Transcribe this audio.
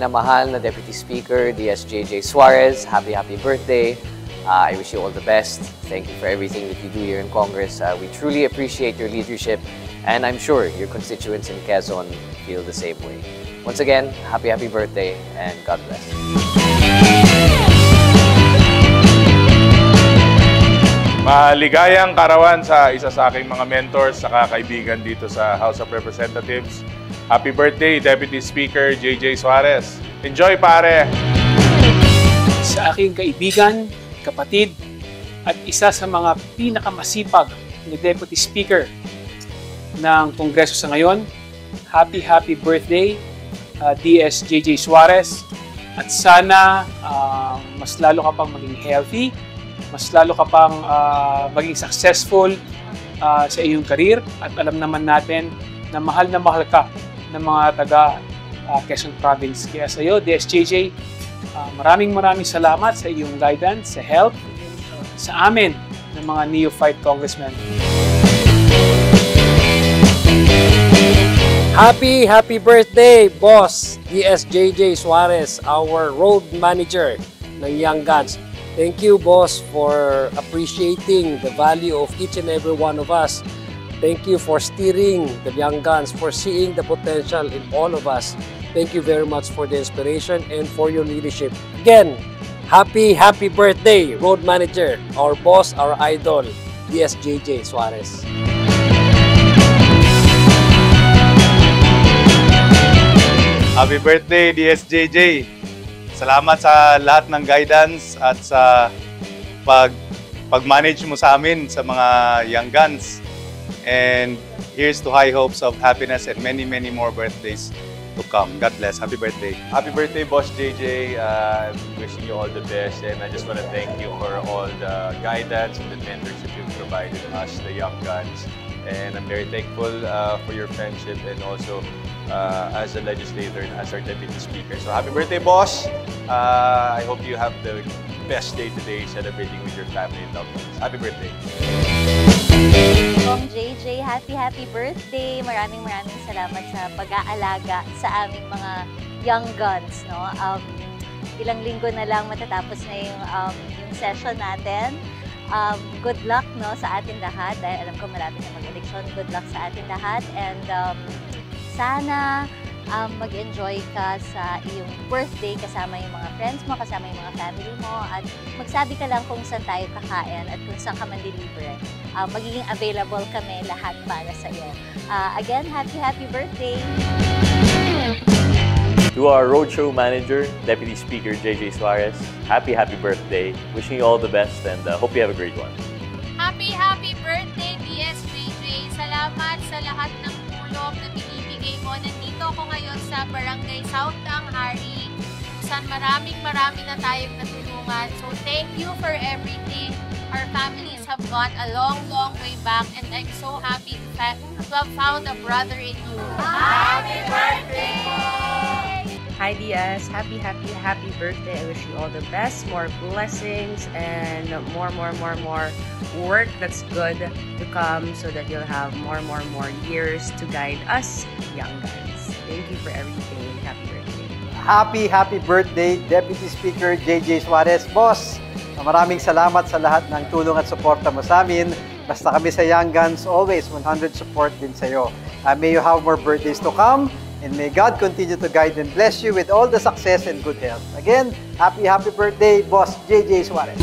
minamahal na Deputy Speaker DSJJ Suarez. Happy birthday. I wish you all the best. Thank you for everything that you do here in Congress. We truly appreciate your leadership, and I'm sure your constituents in Quezon feel the same way. Once again, happy birthday, and God bless. Maligayang karawan sa isa sa aking mga mentors sa kaibigan dito sa House of Representatives. Happy birthday, Deputy Speaker JJ Suarez. Enjoy, pare! Sa aking kaibigan, kapatid, at isa sa mga pinakamasipag na Deputy Speaker ng Kongreso sa ngayon, happy birthday, DSJJ Suarez. At sana mas lalo ka pang maging healthy, mas lalo ka pang maging successful sa iyong career. At alam naman natin na mahal ka ng mga taga Quezon Province. Kaya sa iyo, DSJJ, maraming salamat sa iyong guidance, sa help, sa amin ng mga neophyte congressmen. Happy birthday, Boss DSJJ Suarez, our road manager ng Young Guns. Thank you, Boss, for appreciating the value of each and every one of us. Thank you for steering the Young Guns, for seeing the potential in all of us. Thank you very much for the inspiration and for your leadership. Again, happy birthday, road manager, our boss, our idol, DSJJ Suarez. Happy birthday, DSJJ! Salamat sa lahat ng guidance at sa pag-manage mo sa amin sa mga Young Guns. And here's to high hopes of happiness and many more birthdays to come. God bless. Happy birthday. Happy birthday, Boss JJ. I'm wishing you all the best, and I just want to thank you for all the guidance and the mentorship you've provided us, the Young Guns. And I'm very thankful for your friendship, and also as a legislator and as our Deputy Speaker. So happy birthday, Boss. I hope you have the best day today celebrating with your family and loved ones. Happy birthday. Kong JJ, happy birthday! Maraming salamat sa pag-aalaga sa aming mga Young Guns. No? Ilang linggo na lang matatapos na yung session natin. Good luck, no, sa atin lahat dahil alam ko malapit na mag-eleksyon. Good luck sa atin lahat, and sana mag-enjoy ka sa iyong birthday kasama yung mga friends mo, kasama yung mga family mo, at magsabi ka lang kung saan tayo kakain at kung saan ka man-deliver. Magiging available kami lahat para sa iyo. Again, happy birthday! To our roadshow manager, Deputy Speaker JJ Suarez, happy birthday. Wishing you all the best, and hope you have a great one. Happy birthday, DSJJ. Salamat sa lahat ng tulong na binibigay mo. Nandito ako ngayon sa Barangay South Tanghari, saan maraming na tayong natulungan. So thank you for everything. Our families have gone a long way back, and I'm so happy to have found a brother in you. Happy birthday! Hi DS, happy birthday. I wish you all the best, more blessings, and more work that's good to come, so that you'll have more years to guide us Young Guns. Thank you for everything. Happy birthday. Happy birthday, Deputy Speaker JJ Suarez. Boss, maraming salamat sa lahat ng tulong at suporta mo sa amin. Basta kami sa Young Guns, always 100 support din sa iyo. May you have more birthdays to come. And may God continue to guide and bless you with all the success and good health. Again, happy birthday, Boss JJ Suarez.